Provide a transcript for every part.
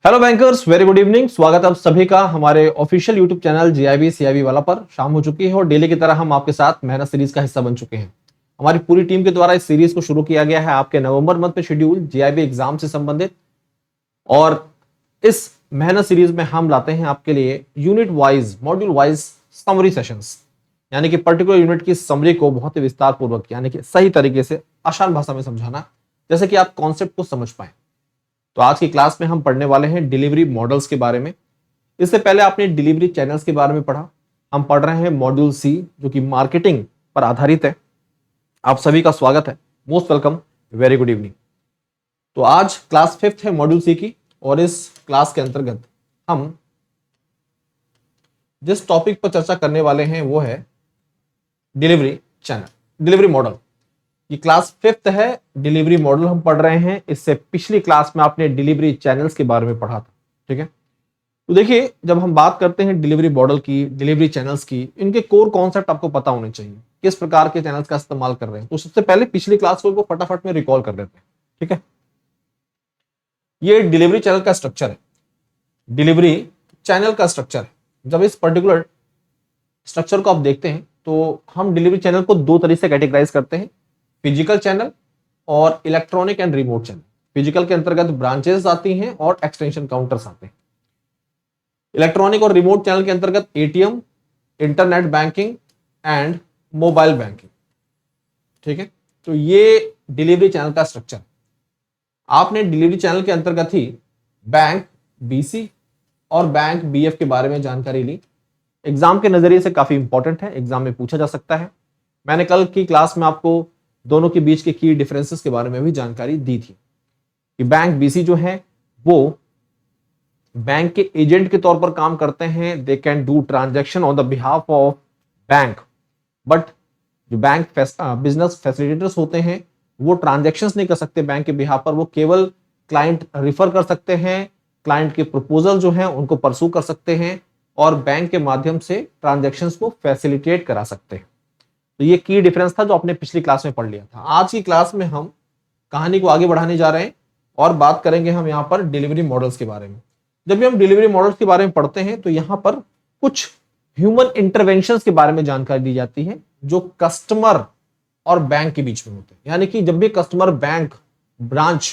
Hello bankers, very good evening. स्वागत है आप सभी का हमारे official YouTube channel GIB CIB वाला पर। शाम हो चुकी है और डेली की तरह हम आपके साथ मेहनत सीरीज का हिस्सा बन चुके हैं। हमारी पूरी टीम के द्वारा इस सीरीज को शुरू किया गया है आपके नवंबर मंथ में शेड्यूल जीआईबी एग्जाम से संबंधित। और इस मेहनत सीरीज में हम लाते हैं आपके लिए unit wise, module wise summary sessions, यानी कि पर्टिकुलर यूनिट की समरी को बहुत ही विस्तार पूर्वक यानी कि सही तरीके से आसान भाषा में समझाना, जैसे कि आप कॉन्सेप्ट को समझ पाए। तो आज की क्लास में हम पढ़ने वाले हैं डिलीवरी मॉडल्स के बारे में। इससे पहले आपने डिलीवरी चैनल्स के बारे में पढ़ा। हम पढ़ रहे हैं मॉड्यूल सी, जो कि मार्केटिंग पर आधारित है। आप सभी का स्वागत है, most welcome, very good evening. तो आज क्लास 5th है मॉड्यूल सी की, और इस क्लास के अंतर्गत हम जिस टॉपिक पर चर्चा करने वाले हैं वो है डिलीवरी चैनल, डिलीवरी मॉडल। ये क्लास 5th है, डिलीवरी मॉडल हम पढ़ रहे हैं। इससे पिछली क्लास में आपने डिलीवरी चैनल्स के बारे में पढ़ा था, ठीक है। तो देखिए, जब हम बात करते हैं डिलीवरी मॉडल की, डिलीवरी चैनल्स की, इनके कोर कॉन्सेप्ट आपको पता होने चाहिए, किस प्रकार के चैनल्स का इस्तेमाल कर रहे हैं। तो सबसे पहले पिछली क्लास को फटाफट में रिकॉल कर लेते हैं, ठीक है। ये डिलीवरी चैनल का स्ट्रक्चर है, डिलीवरी चैनल का स्ट्रक्चर है। जब इस पर्टिकुलर स्ट्रक्चर को आप देखते हैं तो हम डिलीवरी चैनल को दो तरीके से कैटेगराइज करते हैं, फिजिकल चैनल और electronic and remote channel. Physical के अंतर्गत ब्रांचेस आती हैं और एक्सटेंशन काउंटर्स आते हैं। इलेक्ट्रॉनिक और रिमोट चैनल के अंतर्गत ATM, internet banking and mobile banking, ठीक है। तो ये डिलीवरी चैनल का स्ट्रक्चर। आपने डिलीवरी चैनल के अंतर्गत ही बैंक बीसी और बैंक बीएफ के बारे में जानकारी ली। एग्जाम के नजरिए से काफी इंपॉर्टेंट है, एग्जाम में पूछा जा सकता है। मैंने कल की क्लास में आपको दोनों के बीच के की डिफरेंसेस के बारे में भी जानकारी दी थी कि बैंक बीसी जो है वो बैंक के एजेंट के तौर पर काम करते हैं। They can do transaction on the behalf of bank, but जो बैंक बिजनेस फैसिलिटेटर्स होते हैं वो ट्रांजैक्शंस नहीं कर सकते बैंक के बिहाफ पर। वो केवल क्लाइंट रिफर कर सकते हैं, क्लाइंट के प्रपोजल जो है उनको परसू कर सकते हैं और बैंक के माध्यम से ट्रांजैक्शंस को फैसिलिटेट करा सकते हैं। तो ये की डिफरेंस था जो आपने पिछली क्लास में पढ़ लिया था। आज की क्लास में हम कहानी को आगे बढ़ाने जा रहे हैं और बात करेंगे हम यहाँ पर डिलीवरी मॉडल्स के बारे में। जब भी हम डिलीवरी मॉडल्स के बारे में पढ़ते हैं तो यहाँ पर कुछ ह्यूमन इंटरवेंशंस के बारे में जानकारी दी जाती है जो कस्टमर और बैंक के बीच में होते हैं। यानी कि जब भी कस्टमर बैंक ब्रांच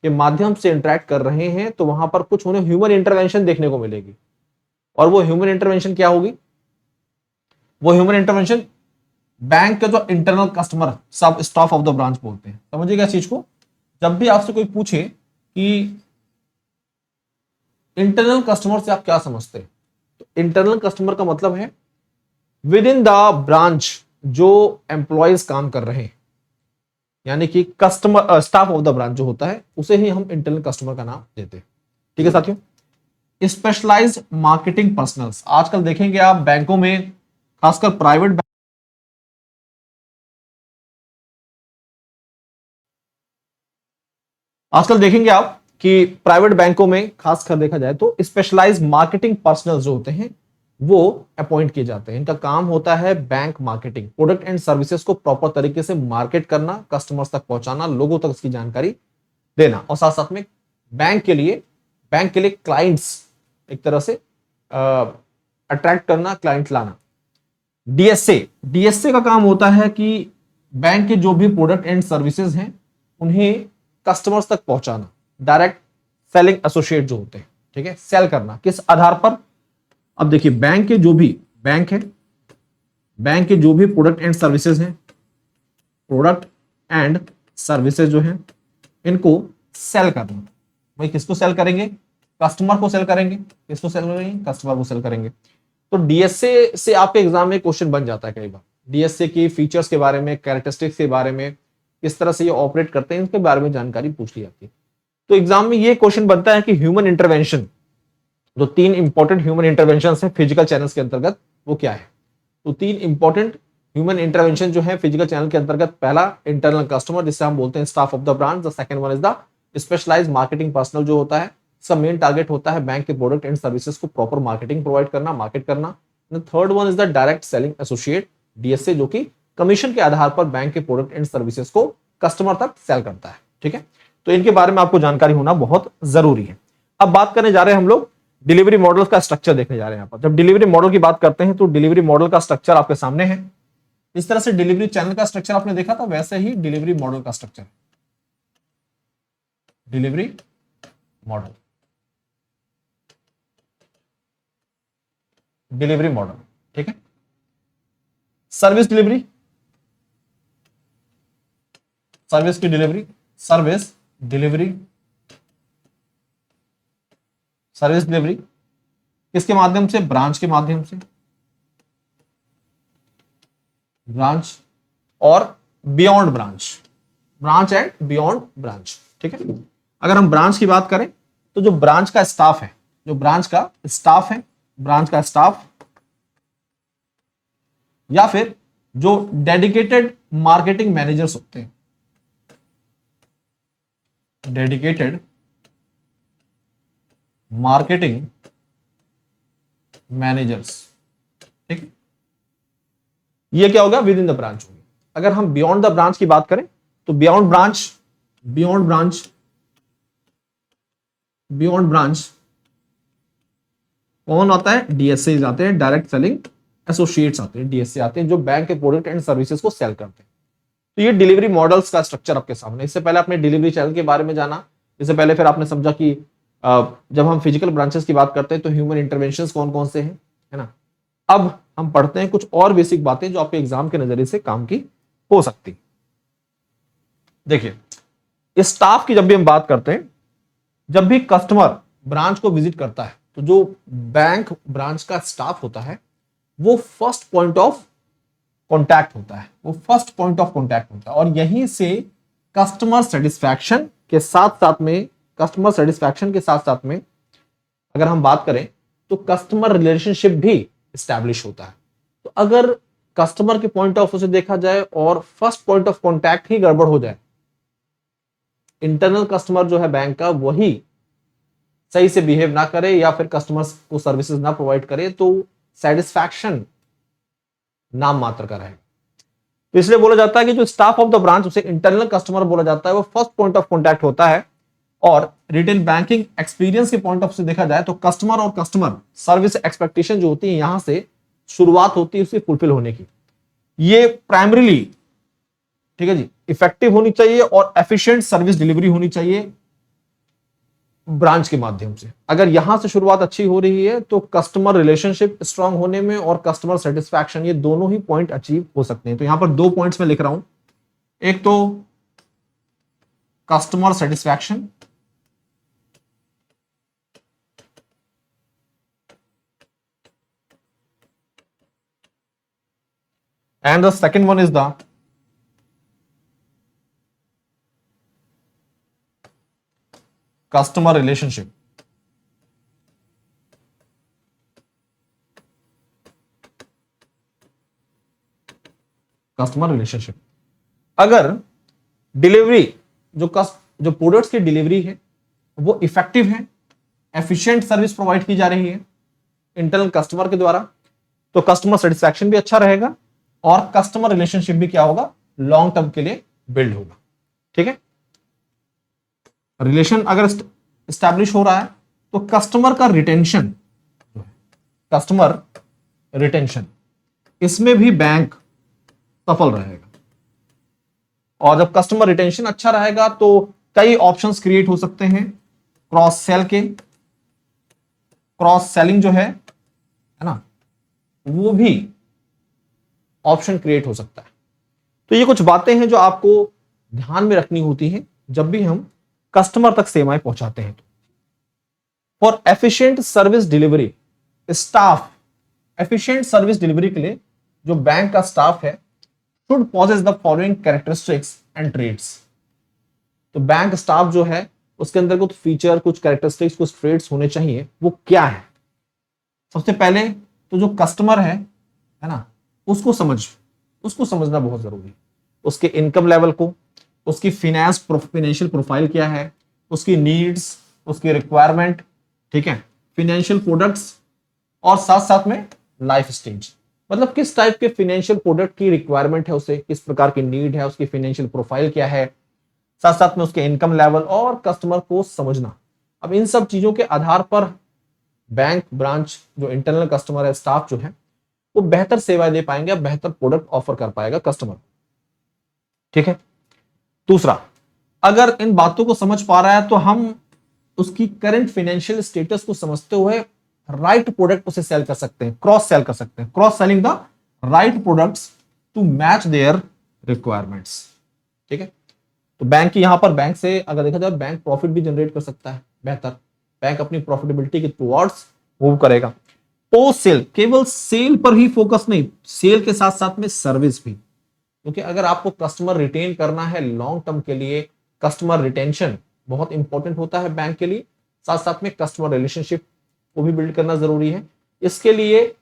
के माध्यम से इंटरेक्ट कर रहे हैं तो वहां पर कुछ उन्हें ह्यूमन इंटरवेंशन देखने को मिलेगी। और वो ह्यूमन इंटरवेंशन क्या होगी? वो ह्यूमन इंटरवेंशन बैंक का जो इंटरनल कस्टमर सब स्टाफ ऑफ द ब्रांच बोलते हैं। समझिएगा इस चीज को। जब भी आपसे कोई पूछे कि इंटरनल कस्टमर से आप क्या समझते हैं, तो इंटरनल कस्टमर का मतलब है विद इन द ब्रांच जो एम्प्लॉयज काम कर रहे हैं, यानी कि customer staff of the branch जो होता है उसे ही हम इंटरनल कस्टमर का नाम देते हैं, ठीक है साथियों। स्पेशलाइज्ड मार्केटिंग पर्सनल्स, आजकल देखेंगे आप बैंकों में, खासकर प्राइवेट आजकल देखेंगे आप कि प्राइवेट बैंकों में खासकर देखा जाए तो स्पेशलाइज्ड मार्केटिंग पर्सनल जो होते हैं वो अपॉइंट किए जाते हैं। इनका काम होता है bank marketing, product and services को प्रॉपर तरीके से मार्केट करना, कस्टमर्स तक पहुंचाना, लोगों तक इसकी जानकारी देना, और साथ साथ में बैंक के लिए क्लाइंट्स एक तरह से अट्रैक्ट करना, क्लाइंट लाना। डीएसए का काम होता है कि बैंक के जो भी प्रोडक्ट एंड सर्विसेज हैं उन्हें कस्टमर्स तक पहुंचाना, डायरेक्ट सेलिंग एसोसिएट जो होते हैं, ठीक है। सेल करना किस आधार पर? अब देखिए, बैंक के जो भी प्रोडक्ट एंड सर्विसेज हैं, प्रोडक्ट एंड सर्विसेज जो हैं इनको सेल करना। भाई किसको सेल करेंगे? कस्टमर को सेल करेंगे। किसको सेल करेंगे? कस्टमर को सेल करेंगे। तो डीएसए से आपके एग्जाम में क्वेश्चन बन जाता है कई बार। डीएसए की फीचर्स के बारे में, कैरेक्टरिस्टिक्स के बारे में, किस तरह से ये ऑपरेट करते हैं, इसके बारे में जानकारी पूछ ली जाती है। तो एग्जाम में ये क्वेश्चन बनता है कि ह्यूमन इंटरवेंशन, जो 3 इंपॉर्टेंट ह्यूमन इंटरवेंशन है फिजिकल चैनल्स के अंतर्गत, वो क्या है? तो 3 इंपॉर्टेंट ह्यूमन इंटरवेंशन जो है फिजिकल चैनल के अंतर्गत, पहला इंटरनल कस्टमर जिसे हम बोलते हैं staff of the branch. The second one is the specialised marketing personal जो होता है, इसका मेन टारगेट होता है बैंक के प्रोडक्ट एंड सर्विसेज को प्रॉपर मार्केटिंग प्रोवाइड करना, मार्केट करना। Third one is the direct selling associate, DSA, जो कि कमीशन के आधार पर बैंक के प्रोडक्ट एंड सर्विसेज को कस्टमर तक सेल करता है, ठीक है। तो इनके बारे में आपको जानकारी होना बहुत जरूरी है। अब बात करने जा रहे हैं हम लोग डिलीवरी मॉडल का स्ट्रक्चर देखने जा रहे हैं। यहां पर जब डिलीवरी मॉडल की बात करते हैं तो डिलीवरी मॉडल का स्ट्रक्चर आपके सामने है। इस तरह से डिलीवरी चैनल का स्ट्रक्चर आपने देखा था, वैसे ही डिलीवरी मॉडल का structure, delivery model, delivery model, ठीक है। सर्विस डिलीवरी, सर्विस की delivery, service delivery, service delivery किसके माध्यम से? ब्रांच के माध्यम से, ब्रांच और beyond branch, branch and beyond branch, ठीक है। अगर हम ब्रांच की बात करें तो जो ब्रांच का स्टाफ है, जो ब्रांच का स्टाफ है, ब्रांच का स्टाफ या फिर जो डेडिकेटेड मार्केटिंग मैनेजर्स होते हैं, डेडिकेटेड मार्केटिंग मैनेजर्स, ठीक है, ये क्या होगा? विद इन द ब्रांच होगी। अगर हम बियॉन्ड द ब्रांच की बात करें तो beyond branch, beyond branch, beyond branch कौन आता है? डीएसए आते हैं, डायरेक्ट सेलिंग एसोसिएट्स आते हैं, डीएसए आते हैं, जो बैंक के प्रोडक्ट एंड सर्विसेज को सेल करते हैं। तो ये डिलीवरी मॉडल्स का स्ट्रक्चर आपके सामने। इससे पहले आपने डिलीवरी चैनल के बारे में जाना, इससे पहले फिर आपने समझा कि जब हम फिजिकल ब्रांचेस की बात करते हैं तो ह्यूमन इंटरवेंशंस कौन कौन से हैं, है ना। अब हम पढ़ते हैं कुछ और बेसिक बातें जो आपके एग्जाम के नजरिए से काम की हो सकती। देखिए, स्टाफ की जब भी हम बात करते हैं, जब भी कस्टमर ब्रांच को विजिट करता है तो जो बैंक ब्रांच का स्टाफ होता है वो फर्स्ट पॉइंट ऑफ कांटेक्ट होता है, वो फर्स्ट पॉइंट ऑफ कांटेक्ट होता है। और यहीं से कस्टमर सेटिस्फैक्शन के साथ साथ में, कस्टमर सेटिस्फैक्शन के साथ साथ में अगर हम बात करें तो कस्टमर रिलेशनशिप भी स्टैब्लिश होता है। तो अगर कस्टमर के पॉइंट ऑफ व्यू से देखा जाए और फर्स्ट पॉइंट ऑफ कांटेक्ट ही गड़बड़ हो जाए, इंटरनल कस्टमर जो है बैंक का वही सही से बिहेव ना करे या फिर कस्टमर्स को सर्विसेज ना प्रोवाइड करे, तो सेटिस्फैक्शन नाम मात्र का रहेगा। तो इसलिए बोला जाता है कि जो स्टाफ ऑफ द ब्रांच, उसे इंटरनल कस्टमर बोला जाता है, वो फर्स्ट पॉइंट ऑफ कांटेक्ट होता है। और रिटेल बैंकिंग एक्सपीरियंस के पॉइंट ऑफ से देखा जाए तो कस्टमर और कस्टमर सर्विस एक्सपेक्टेशन जो होती है, यहां से शुरुआत होती है उसकी फुलफिल होने की। ये प्राइमरीली, ठीक है जी, इफेक्टिव होनी चाहिए और एफिशिएंट सर्विस डिलीवरी होनी चाहिए ब्रांच के माध्यम से। अगर यहां से शुरुआत अच्छी हो रही है तो कस्टमर रिलेशनशिप स्ट्रांग होने में और कस्टमर सेटिस्फैक्शन, ये दोनों ही पॉइंट अचीव हो सकते हैं। तो यहां पर 2 पॉइंट्स में लिख रहा हूं, एक तो customer satisfaction and the second one is the customer relationship. Customer relationship. अगर डिलीवरी जो प्रोडक्ट्स की डिलीवरी है वो इफेक्टिव है, एफिशिएंट सर्विस प्रोवाइड की जा रही है इंटरनल कस्टमर के द्वारा, तो कस्टमर सेटिस्फैक्शन भी अच्छा रहेगा और कस्टमर रिलेशनशिप भी क्या होगा? लॉन्ग टर्म के लिए बिल्ड होगा, ठीक है। रिलेशन अगर स्टैब्लिश हो रहा है तो कस्टमर का रिटेंशन, कस्टमर रिटेंशन, इसमें भी बैंक सफल रहेगा। और जब कस्टमर रिटेंशन अच्छा रहेगा तो कई ऑप्शंस क्रिएट हो सकते हैं क्रॉस सेल के, क्रॉस सेलिंग जो है ना, वो भी ऑप्शन क्रिएट हो सकता है। तो ये कुछ बातें हैं जो आपको ध्यान में रखनी होती हैं जब भी हम कस्टमर तक सेवाएं पहुंचाते हैं। For efficient service delivery, staff efficient service delivery के लिए जो बैंक का स्टाफ है should possess the following characteristics and traits. तो बैंक स्टाफ जो है उसके अंदर कुछ फीचर, कुछ कैरेक्टरिस्टिक्स, कुछ ट्रेड्स होने चाहिए। वो क्या है? सबसे पहले तो जो कस्टमर है ना, उसको समझना बहुत जरूरी है। उसके इनकम लेवल को, उसकी फाइनेंशियल प्रोफाइल क्या है, उसकी नीड्स, उसकी रिक्वायरमेंट, ठीक है, फाइनेंशियल प्रोडक्ट्स और साथ साथ में लाइफ स्टेज, मतलब किस टाइप के फाइनेंशियल प्रोडक्ट की रिक्वायरमेंट है, उसे किस प्रकार की नीड है, उसकी फाइनेंशियल प्रोफाइल क्या है, साथ साथ में उसके इनकम लेवल और कस्टमर को समझना। अब इन सब चीजों के आधार पर बैंक ब्रांच जो इंटरनल कस्टमर है, स्टाफ जो है, वो बेहतर सेवाएं दे पाएंगे, बेहतर प्रोडक्ट ऑफर कर पाएगा कस्टमर। ठीक है। दूसरा, अगर इन बातों को समझ पा रहा है तो हम उसकी करंट फाइनेंशियल स्टेटस को समझते हुए राइट प्रोडक्ट उसे सेल कर सकते हैं, क्रॉस सेल कर सकते हैं, cross selling the right products to match their requirements. ठीक है। तो बैंक की यहां पर, बैंक से अगर देखा जाए, बैंक प्रॉफिट भी जनरेट कर सकता है बेहतर, बैंक अपनी प्रॉफिटेबिलिटी के टुवर्ड्स मूव करेगा। पोस्ट सेल, केवल सेल पर ही फोकस नहीं, सेल के साथ साथ में सर्विस भी, क्योंकि अगर आपको कस्टमर रिटेन करना है लॉन्ग टर्म के लिए, कस्टमर रिटेंशन बहुत इंपॉर्टेंट होता है बैंक के लिए, साथ साथ में कस्टमर रिलेशनशिप को भी बिल्ड करना जरूरी है। इसके लिए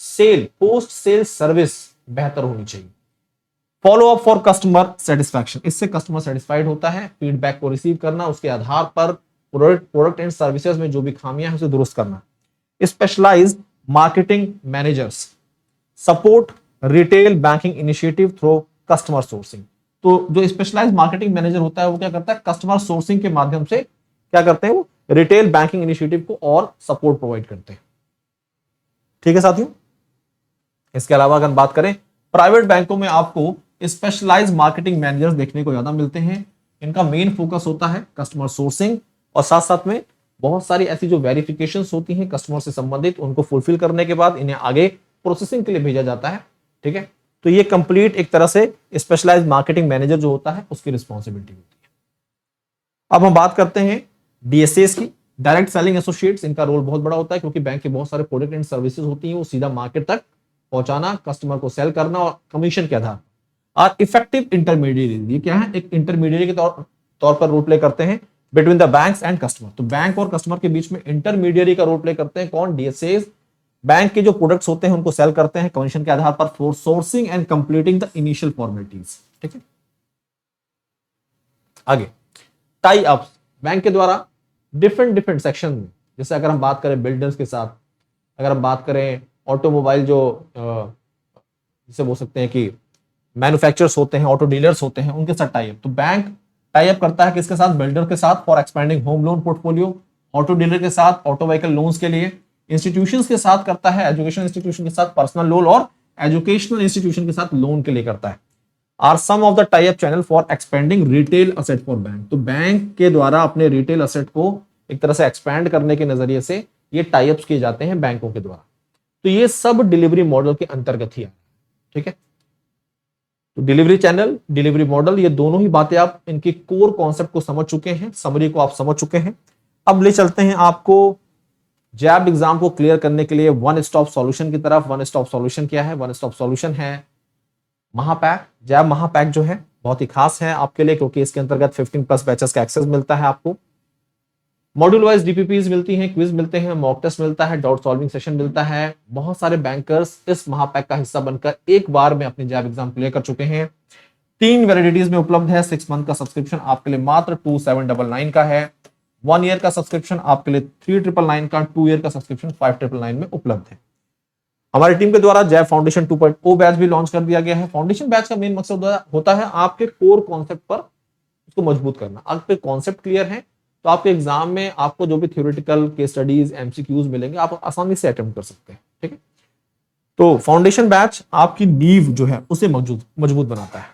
सेल, पोस्ट सेल सर्विस बेहतर होनी चाहिए। Follow up for customer satisfaction, इससे कस्टमर सेटिस्फाइड होता है। फीडबैक को रिसीव करना, उसके आधार पर प्रोडक्ट एंड सर्विसेज में जो भी खामियां हैं उसे दुरुस्त करना। Specialised marketing managers support retail banking initiative through customer sourcing. तो जो स्पेशलाइज्ड मार्केटिंग मैनेजर होता है वो क्या करता है, कस्टमर सोर्सिंग के माध्यम से क्या करते हैं, वो रिटेल बैंकिंग इनिशिएटिव को और सपोर्ट प्रोवाइड करते हैं। ठीक है साथियों। इसके अलावा अगर बात करें, प्राइवेट बैंकों में आपको स्पेशलाइज्ड मार्केटिंग मैनेजर्स देखने को ज्यादा मिलते हैं। इनका मेन फोकस होता है कस्टमर सोर्सिंग, और साथ साथ में बहुत सारी ऐसी जो वेरिफिकेशंस होती हैं कस्टमर से संबंधित, उनको फुलफिल करने के बाद इन्हें आगे प्रोसेसिंग के लिए भेजा जाता है। ठीक है। तो ये कंप्लीट एक तरह से स्पेशलाइज्ड मार्केटिंग मैनेजर जो होता है उसकी रिस्पॉन्सिबिलिटी होती है। अब हम बात करते हैं डीएसएस की, डायरेक्ट सेलिंग एसोसिएट्स। इनका रोल बहुत बड़ा होता है क्योंकि बैंक के बहुत सारे प्रोडक्ट एंड सर्विसेज होती हैं, वो सीधा मार्केट तक पहुंचाना, कस्टमर को सेल करना और कमीशन के आधार। और इफेक्टिव इंटरमीडिएट, ये क्या है, एक इंटरमीडिएट के तौर पर रोल प्ले करते हैं between the banks and customer. तो बैंक और कस्टमर के बीच में इंटरमीडिएट का रोल प्ले करते हैं कौन, डीएसएस। बैंक के जो प्रोडक्ट्स होते हैं उनको सेल करते हैं कमीशन के आधार पर for sourcing and completing the initial formalities. ठीक है। आगे टाई अप्स, बैंक के द्वारा डिफरेंट सेक्शन में, जैसे अगर हम बात करें बिल्डर्स के साथ, अगर हम बात करें ऑटोमोबाइल जो जिसे बोल सकते हैं कि मैन्युफैक्चरर्स होते हैं, ऑटो डीलर्स होते हैं, उनके साथ टाई अप। तो बैंक टाई अप करता है किसके साथ, बिल्डर के साथ for expanding home loan portfolio, auto dealer के साथ ऑटो व्हीकल लोन्स के लिए, इंस्टीट्यूशंस के साथ करता है, एजुकेशन इंस्टीट्यूशन के साथ पर्सनल लोन, और एजुकेशनल इंस्टीट्यूशन के साथ लोन के लिए करता है। Are some of the tie up channel for expanding retail asset for bank. तो बैंक के द्वारा अपने रिटेल असेट को एक तरह से एक्सपैंड करने के नजरिए से ये टाई अप्स किए जाते हैं बैंकों के द्वारा। तो ये सब डिलीवरी मॉडल के अंतर्गत ही है। ठीक है। तो डिलीवरी चैनल, डिलीवरी मॉडल, ये दोनों ही बातें आप इनके कोर कॉन्सेप्ट को समझ चुके हैं, समरी को आप समझ चुके हैं। अब ले चलते हैं आपको जैब एग्जाम को क्लियर करने के लिए वन स्टॉप सॉल्यूशन की तरफ। वन स्टॉप सॉल्यूशन क्या है, वन स्टॉप सॉल्यूशन है महापैक। जैब महापैक जो है बहुत ही खास है आपके लिए, क्योंकि इसके अंतर्गत 15+ बैचेस का एक्सेस मिलता है आपको, मॉड्यूल वाइज डीपीपीज मिलती हैं, क्विज मिलते हैं, मॉक टेस्ट मिलता है, डाउट सॉल्विंग सेशन मिलता है। बहुत सारे बैंकर्स इस महापैक का हिस्सा बनकर एक बार में अपनी जैब एग्जाम क्लियर कर चुके हैं। 3 वैलिडिटीज में उपलब्ध है। 6 मंथ का सब्सक्रिप्शन आपके लिए मात्र 2799 का है। 1 ईयर का सब्सक्रिप्शन आपके लिए 3999 का, 2 ईयर का सब्सक्रिप्शन 5999 में उपलब्ध है। हमारी टीम के द्वारा जैब फाउंडेशन 2.0 बैच भी लॉन्च कर दिया गया है। फाउंडेशन बैच का मेन मकसद होता है आपके कोर कॉन्सेप्ट पर उसको मजबूत करना। आपके कॉन्सेप्ट क्लियर है तो आपके एग्जाम में आपको जो भी थ्योरेटिकल केस स्टडीज, एमसीक्यूज मिलेंगे, आप आसानी से अटेम्प्ट कर सकते हैं। ठीक है। तो फाउंडेशन बैच आपकी नींव जो है उसे मजबूत बनाता है।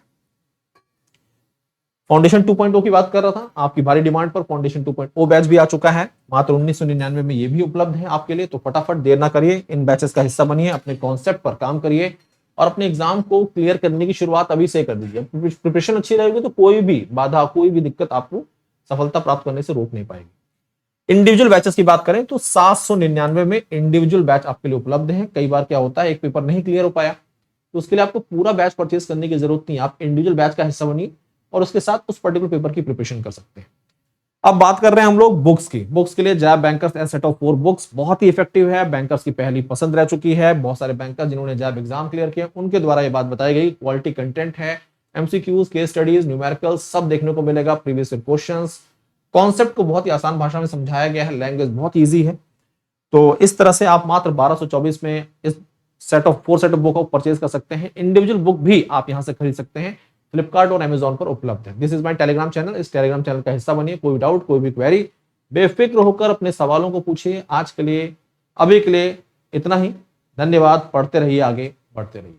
फाउंडेशन 2.0 की बात कर रहा था, आपकी भारी डिमांड पर फाउंडेशन 2.0 बैच भी आ चुका है, मात्र 1999 में ये भी उपलब्ध है आपके लिए। तो फटाफट देर ना करिए, इन बैचेस का हिस्सा बनिए, अपने कॉन्सेप्ट पर काम करिए और अपने एग्जाम को क्लियर करने की शुरुआत अभी से कर दीजिए। प्रिपरेशन अच्छी रहेगी तो कोई भी बाधा, कोई भी दिक्कत आपको सफलता प्राप्त करने से रोक नहीं पाएगी। इंडिविजुअल बैचेस की बात करें तो 799 में इंडिविजुअल बैच आपके लिए उपलब्ध है। कई बार क्या होता है, एक पेपर नहीं क्लियर हो पाया तो उसके लिए आपको पूरा बैच परचेज करने की जरूरत नहीं, आप इंडिविजुअल बैच का हिस्सा बनिए और उसके साथ उस पर्टिकुलर पेपर की प्रिपरेशन कर सकते हैं। अब बात कर रहे हैं हम लोग बुक्स की। बुक्स के लिए जैब bankers a set of 4 books बहुत ही इफेक्टिव है, बैंकर्स की पहली पसंद रह चुकी है। बहुत सारे बैंकर्स जिन्होंने जैब एग्जाम क्लियर किया उनके द्वारा ये बात बताई गई। क्वालिटी कंटेंट है, एमसीक्यूज, केस स्टडीज, न्यूमेरिकल्स सब देखने को मिलेगा, प्रीवियस ईयर क्वेश्चंस, कॉन्सेप्ट को बहुत ही आसान भाषा में समझाया गया है, लैंग्वेज बहुत ईजी है। तो इस तरह से आप मात्र 1224 में इस set of 4 set of book को परचेज कर सकते हैं। इंडिविजुअल बुक भी आप यहां से खरीद सकते हैं, फ्लिपकार्ट और अमेजॉन पर उपलब्ध है। This is my Telegram channel, इस टेलीग्राम चैनल का हिस्सा बनिए। कोई डाउट, कोई भी क्वेरी बेफिक्र होकर अपने सवालों को पूछिए। आज के लिए, अभी के लिए इतना ही। धन्यवाद। पढ़ते रहिए, आगे बढ़ते रहिए।